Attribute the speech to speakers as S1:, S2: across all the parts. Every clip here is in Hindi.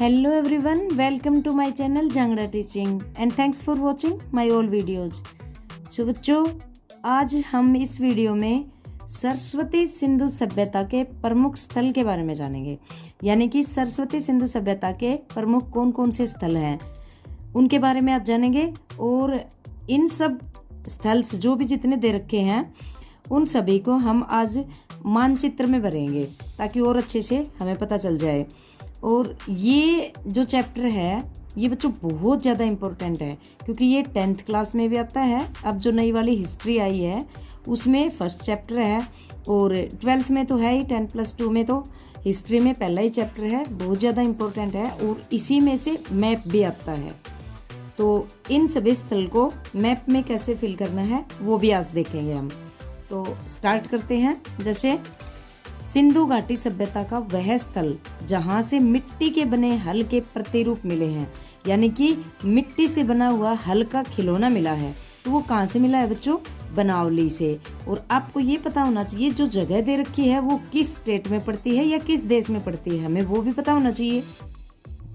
S1: Hello everyone, welcome to my channel Jangra Teaching and thanks for watching my all videos. So बच्चों, आज हम इस वीडियो में सरस्वती सिंधु सभ्यता के प्रमुख स्थल के बारे में जानेंगे। यानी कि सरस्वती सिंधु सभ्यता के प्रमुख कौन कौन से स्थल हैं उनके बारे में आज जानेंगे। और इन सब स्थल जो भी जितने दे रखे हैं उन सभी को हम आज मानचित्र में भरेंगे ताकि और अच्छे से हमें पता चल जाए। और ये जो चैप्टर है ये बच्चों बहुत ज़्यादा इम्पोर्टेंट है क्योंकि ये 10th क्लास में भी आता है। अब जो नई वाली हिस्ट्री आई है उसमें फर्स्ट चैप्टर है और 12th में तो है ही, 10+2 में तो हिस्ट्री में पहला ही चैप्टर है, बहुत ज़्यादा इम्पोर्टेंट है। और इसी में से मैप भी आता है। तो इन सभी स्थल को मैप में कैसे फिल करना है वो भी आज देखेंगे हम। तो स्टार्ट करते हैं। जैसे सिंधु घाटी सभ्यता का वह स्थल जहां से मिट्टी के बने हल के प्रतिरूप मिले हैं, यानी कि मिट्टी से बना हुआ हल का खिलौना मिला है। तो वो कहाँ से मिला है बच्चों? बनावली से। और आपको ये पता होना चाहिए जो जगह दे रखी है वो किस स्टेट में पड़ती है या किस देश में पड़ती है, हमें वो भी पता होना चाहिए।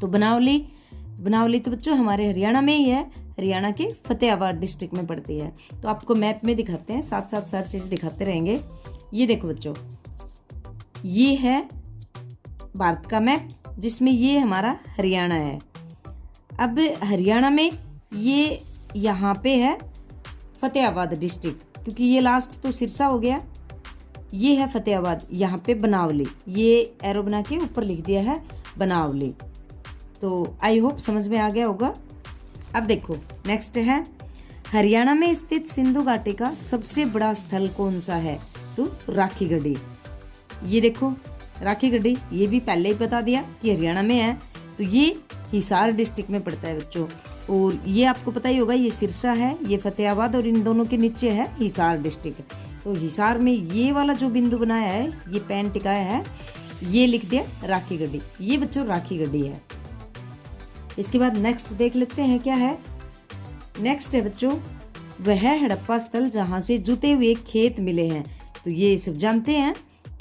S1: तो बनावली तो बच्चों हमारे हरियाणा में ही है, हरियाणा के फतेहाबाद डिस्ट्रिक्ट में पड़ती है। तो आपको मैप में दिखाते हैं, साथ साथ सारी चीजें दिखाते रहेंगे। ये देखो बच्चों, ये है भारत का मैप जिसमें ये हमारा हरियाणा है। अब हरियाणा में ये यहाँ पे है फतेहाबाद डिस्ट्रिक्ट, क्योंकि ये लास्ट तो सिरसा हो गया। ये है फतेहाबाद, यहाँ पे बनावली, ये एरो बना के ऊपर लिख दिया है बनावली। तो आई होप समझ में आ गया होगा। अब देखो नेक्स्ट है, हरियाणा में स्थित सिंधु घाटी का सबसे बड़ा स्थल कौन सा है? तो राखी गढ़ी। ये देखो राखी गढ़ी, ये भी पहले ही बता दिया कि हरियाणा में है। तो ये हिसार डिस्ट्रिक्ट में पड़ता है बच्चों। और ये आपको पता ही होगा, ये सिरसा है, ये फतेहाबाद, और इन दोनों के नीचे है हिसार डिस्ट्रिक्ट। तो हिसार में ये वाला जो बिंदु बनाया है, ये पेन टिकाया है, ये लिख दिया राखी गढ़ी। ये बच्चों राखी गढ़ी है। इसके बाद नेक्स्ट देख लेते हैं क्या है। नेक्स्ट है बच्चों वह हड़प्पा स्थल जहां से जुते हुए खेत मिले हैं। तो ये सब जानते हैं,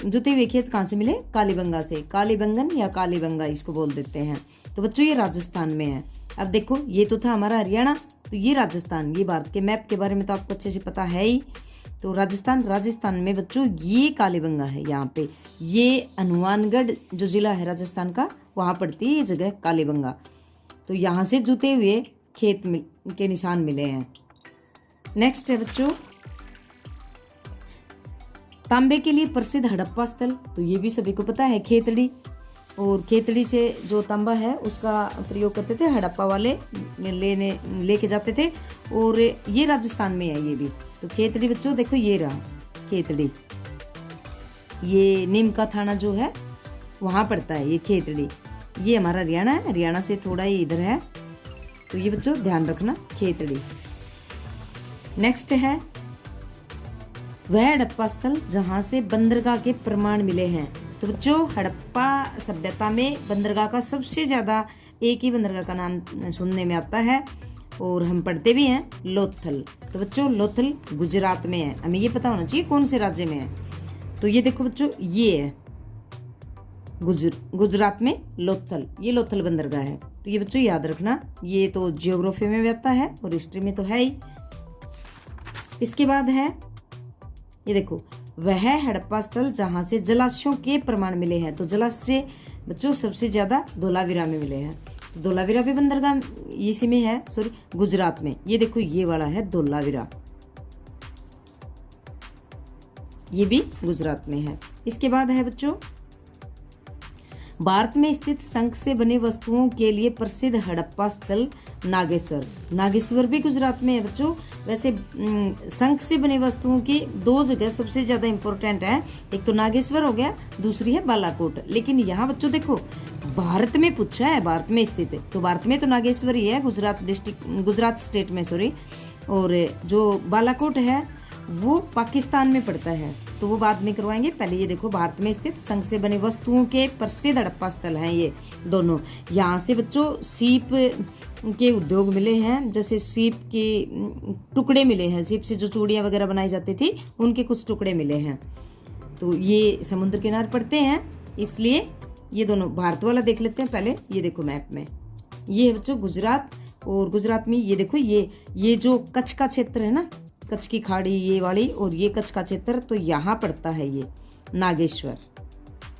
S1: जुते हुए खेत कहाँ से मिले? कालीबंगा से। कालीबंगन या कालीबंगा इसको बोल देते हैं। तो बच्चों ये राजस्थान में है। अब देखो ये तो था हमारा हरियाणा, तो ये राजस्थान, ये भारत के मैप के बारे में तो आपको अच्छे से पता है ही। तो राजस्थान में बच्चों ये कालीबंगा है। यहाँ पे ये हनुमानगढ़ जो जिला है राजस्थान का, वहाँ पड़ती है ये जगह कालीबंगा। तो यहाँ से जुते हुए खेत के निशान मिले हैं। नेक्स्ट है बच्चों तांबे के लिए प्रसिद्ध हड़प्पा स्थल। तो ये भी सभी को पता है, खेतड़ी। और खेतड़ी से जो तांबा है उसका प्रयोग करते थे हड़प्पा वाले, लेके जाते थे। और ये राजस्थान में है ये भी। तो खेतड़ी बच्चों देखो ये रहा खेतड़ी, ये नीम का थाना जो है वहाँ पड़ता है ये खेतड़ी। ये हमारा हरियाणा है, हरियाणा से थोड़ा ही इधर है। तो ये बच्चों ध्यान रखना खेतड़ी। नेक्स्ट है वह हड़प्पा स्थल जहां से बंदरगाह के प्रमाण मिले हैं। तो बच्चों हड़प्पा सभ्यता में बंदरगाह का सबसे ज्यादा एक ही बंदरगाह का नाम सुनने में आता है और हम पढ़ते भी हैं, लोथल। तो बच्चों लोथल गुजरात में है, हमें ये पता होना चाहिए कौन से राज्य में है। तो ये देखो बच्चों ये है गुजरात में लोथल, ये लोथल बंदरगाह है। तो ये बच्चों याद रखना, ये तो जियोग्राफी में भी आता है और हिस्ट्री में तो है ही। इसके बाद है ये देखो वह हड़प्पा स्थल जहां से जलाशयों के प्रमाण मिले हैं। तो जलाशय बच्चों सबसे ज्यादा धोलावीरा में मिले हैं। तो धोलावीरा भी बंदरगाह इसी में है, सॉरी गुजरात में। ये देखो ये वाला है धोलावीरा, ये भी गुजरात में है। इसके बाद है बच्चों भारत में स्थित शंख से बनी वस्तुओं के लिए प्रसिद्ध हड़प्पा स्थल नागेश्वर। नागेश्वर भी गुजरात में है बच्चों। वैसे शंख से बनी वस्तुओं की दो जगह सबसे ज्यादा इंपॉर्टेंट है, एक तो नागेश्वर हो गया, दूसरी है बालाकोट। लेकिन यहाँ बच्चों देखो भारत में पूछा है, भारत में स्थित है, तो भारत में तो नागेश्वर ही है, गुजरात स्टेट में, सॉरी। और जो बालाकोट है वो पाकिस्तान में पड़ता है, तो वो बाद में करवाएंगे। पहले ये देखो भारत में स्थित शंख से बने वस्तुओं के प्रसिद्ध हड़प्पा स्थल हैं ये दोनों। यहाँ से बच्चों सीप के उद्योग मिले हैं, जैसे सीप के टुकड़े मिले हैं, सीप से जो चूड़ियाँ वगैरह बनाई जाती थी उनके कुछ टुकड़े मिले हैं। तो ये समुद्र किनारे पड़ते हैं, इसलिए ये दोनों भारत वाला देख लेते हैं पहले। ये देखो मैप में, ये है बच्चों गुजरात, और गुजरात में ये देखो ये जो कच्छ का क्षेत्र है ना, कच्छ की खाड़ी ये वाली, और ये कच्छ का क्षेत्र, तो यहाँ पड़ता है ये नागेश्वर।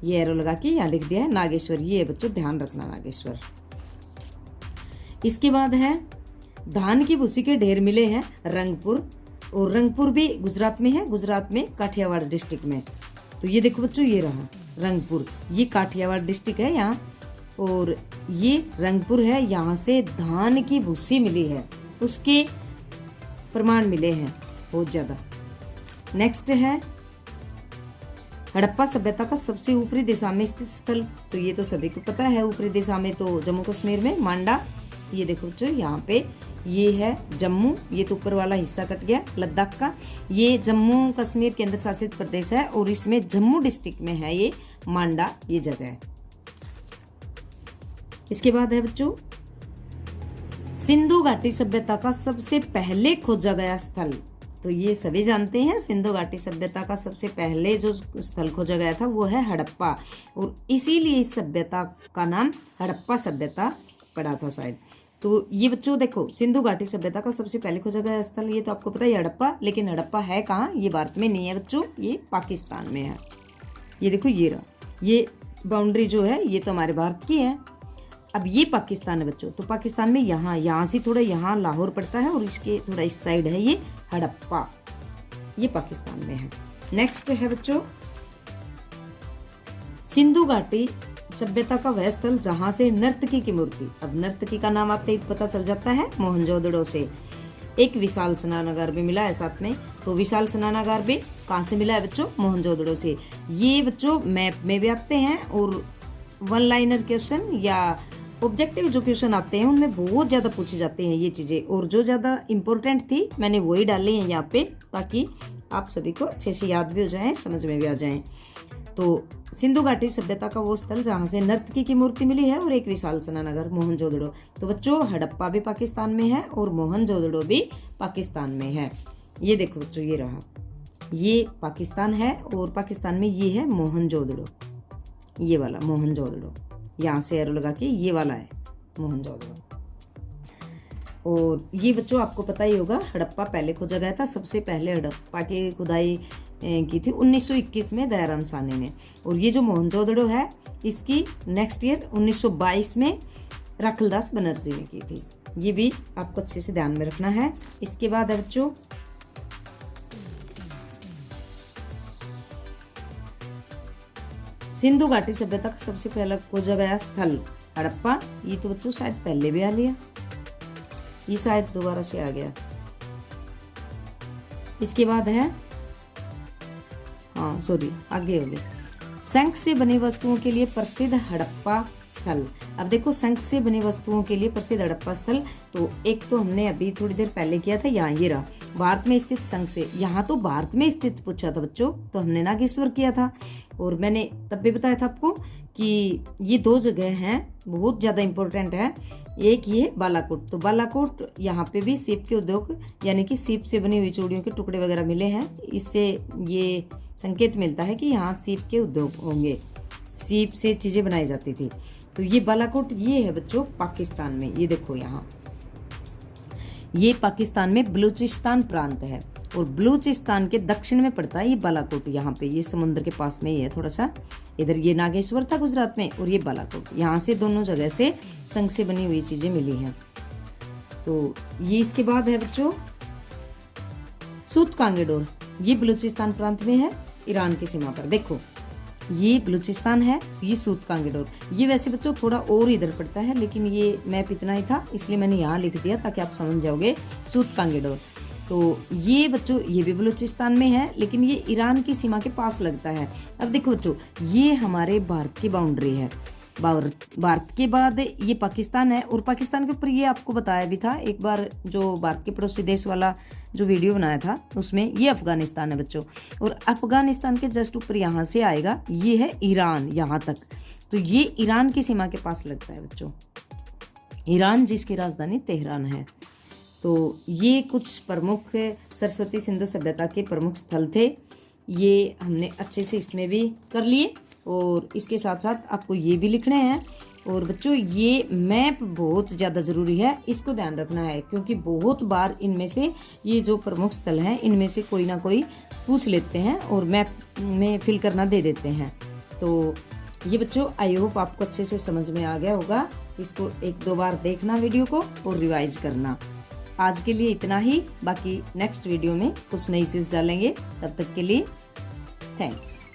S1: ये एरो लगा के यहाँ लिख दिया है नागेश्वर, ये है बच्चों ध्यान रखना नागेश्वर। इसके बाद है धान की भूसी के ढेर मिले हैं रंगपुर, और रंगपुर भी गुजरात में है, गुजरात में काठियावाड़ डिस्ट्रिक्ट में। तो ये देखो बच्चों ये रहा रंगपुर, ये काठियावाड़ डिस्ट्रिक्ट है यहाँ, और ये रंगपुर है, यहाँ से धान की भूसी मिली है, उसके प्रमाण मिले हैं बहुत ज्यादा। नेक्स्ट है हड़प्पा सभ्यता का सबसे ऊपरी दिशा में स्थित स्थल, तो ये तो सभी को पता है, ऊपरी दिशा में तो जम्मू कश्मीर में मांडा। ये देखो बच्चों यहाँ पे ये है जम्मू, ये तो ऊपर वाला हिस्सा कट गया लद्दाख का। ये जम्मू कश्मीर केंद्र शासित प्रदेश है, और इसमें जम्मू डिस्ट्रिक्ट में है ये मांडा, ये जगह है। इसके बाद है बच्चों सिंधु घाटी सभ्यता का सबसे पहले खोजा गया स्थल, तो ये सभी जानते हैं सिंधु घाटी सभ्यता का सबसे पहले जो स्थल खोजा गया था वो है हड़प्पा, और इसीलिए इस सभ्यता का नाम हड़प्पा सभ्यता पड़ा था शायद। तो ये बच्चों देखो सिंधु घाटी सभ्यता का सबसे पहले खोजा गया स्थल, ये तो आपको पता है हड़प्पा, लेकिन हड़प्पा है कहाँ, ये भारत में नहीं है बच्चों, ये पाकिस्तान में है। ये देखो ये रहा, ये बाउंड्री जो है ये तो हमारे भारत की है। अब ये पाकिस्तान है बच्चों, तो पाकिस्तान में यहाँ से थोड़ा यहाँ लाहौर पड़ता है, और इसके थोड़ा इस साइड है ये हड़प्पा, ये पाकिस्तान में है। नेक्स्ट है बच्चों सिंधु घाटी सभ्यता का वह स्थल जहां से नर्तकी की मूर्ति, अब नर्तकी का नाम आपको पता चल जाता है मोहनजोदड़ो से। एक विशाल स्नानागार भी मिला है साथ में, तो विशाल स्नानागार भी कहाँ से मिला है बच्चों, मोहनजोदड़ो से। ये बच्चों मैप में भी आते हैं, और वन लाइनर क्वेश्चन या ऑब्जेक्टिव जो क्वेश्चन आते हैं उनमें बहुत ज्यादा पूछे जाते हैं ये चीजें, और जो ज्यादा इंपॉर्टेंट थी मैंने वही डाली है यहाँ पे, ताकि आप सभी को अच्छे से याद भी हो जाए, समझ में भी आ जाए। तो सिंधु घाटी सभ्यता का वो स्थल जहाँ से नर्तकी की मूर्ति मिली है, और एक विशाल स्नानागार मोहनजोदड़ो। तो बच्चों हड़प्पा भी पाकिस्तान में है, और मोहनजोदड़ो भी पाकिस्तान में है। ये देखो बच्चों ये रहा, ये पाकिस्तान है, और पाकिस्तान में ये है मोहनजोदड़ो, ये वाला मोहनजोदड़ो, यहाँ से एरो लगा के ये वाला है मोहनजोदड़ो। और ये बच्चों आपको पता ही होगा हड़प्पा पहले खोजा गया था, सबसे पहले हड़प्पा की खुदाई की थी 1921 में दयाराम साहनी ने, और ये जो मोहनजोदड़ो है इसकी नेक्स्ट ईयर 1922 में राखलदास बनर्जी ने की थी। ये भी आपको अच्छे से ध्यान में रखना है। इसके बाद है बच्चों सिंधु घाटी सभ्यता का सबसे पहला खोजा गया स्थल हड़प्पा, ये तो बच्चों शायद पहले भी आ लिया, ये शायद दोबारा से आ गया। इसके बाद है आगे हो गया शंख से बनी वस्तुओं के लिए प्रसिद्ध हड़प्पा स्थल। अब देखो शंख से बनी वस्तुओं के लिए प्रसिद्ध हड़प्पा स्थल, तो एक तो हमने अभी थोड़ी देर पहले किया था, यहाँ ये रहा भारत में स्थित शंख से, यहाँ तो भारत में स्थित पूछा था बच्चों, तो हमने नागेश्वर किया था, और मैंने तब भी बताया था आपको कि ये दो जगह हैं बहुत ज्यादा इंपॉर्टेंट है। एक ये बालाकोट, तो बालाकोट यहाँ पे भी सीप के उद्योग यानी कि सीप से बनी हुई चूड़ियों के टुकड़े वगैरह मिले हैं, इससे ये संकेत मिलता है कि यहाँ सीप के उद्योग होंगे, सीप से चीजें बनाई जाती थी। तो ये बालाकोट ये है बच्चों पाकिस्तान में, ये देखो यहाँ ये पाकिस्तान में बलूचिस्तान प्रांत है, और बलूचिस्तान के दक्षिण में पड़ता है ये बालाकोट, यहाँ पे ये समुद्र के पास में ही है थोड़ा सा, इधर ये नागेश्वर था गुजरात में, और ये बालाकोट, यहाँ से दोनों जगह से शंख से बनी हुई चीजें मिली हैं। तो ये इसके बाद है बच्चों सूत कांगेडोर, ये बलूचिस्तान प्रांत में है ईरान की सीमा पर। देखो ये बलूचिस्तान है, ये सूत कांगेडोर, ये वैसे बच्चों थोड़ा और इधर पड़ता है, लेकिन ये मैप इतना ही था इसलिए मैंने यहाँ लिख दिया ताकि आप समझ जाओगे सूत कांगेडोर। तो ये बच्चों ये भी बलूचिस्तान में है, लेकिन ये ईरान की सीमा के पास लगता है। अब देखो बच्चों ये हमारे भारत की बाउंड्री है, भारत के बाद ये पाकिस्तान है, और पाकिस्तान के ऊपर ये आपको बताया भी था एक बार जो भारत के पड़ोसी देश वाला जो वीडियो बनाया था उसमें, ये अफगानिस्तान है बच्चों, और अफगानिस्तान के जस्ट ऊपर यहाँ से आएगा ये है ईरान यहाँ तक, तो ये ईरान की सीमा के पास लगता है बच्चों, ईरान जिसकी राजधानी तेहरान है। तो ये कुछ प्रमुख सरस्वती सिंधु सभ्यता के प्रमुख स्थल थे, ये हमने अच्छे से इसमें भी कर लिए। और इसके साथ साथ आपको ये भी लिखने हैं। और बच्चों ये मैप बहुत ज़्यादा ज़रूरी है, इसको ध्यान रखना है, क्योंकि बहुत बार इनमें से ये जो प्रमुख स्थल हैं इनमें से कोई ना कोई पूछ लेते हैं और मैप में फिल करना दे देते हैं। तो ये बच्चों आई होप आपको अच्छे से समझ में आ गया होगा। इसको 1-2 बार देखना वीडियो को और रिवाइज करना। आज के लिए इतना ही, बाकी नेक्स्ट वीडियो में कुछ नई चीज़ डालेंगे। तब तक के लिए थैंक्स।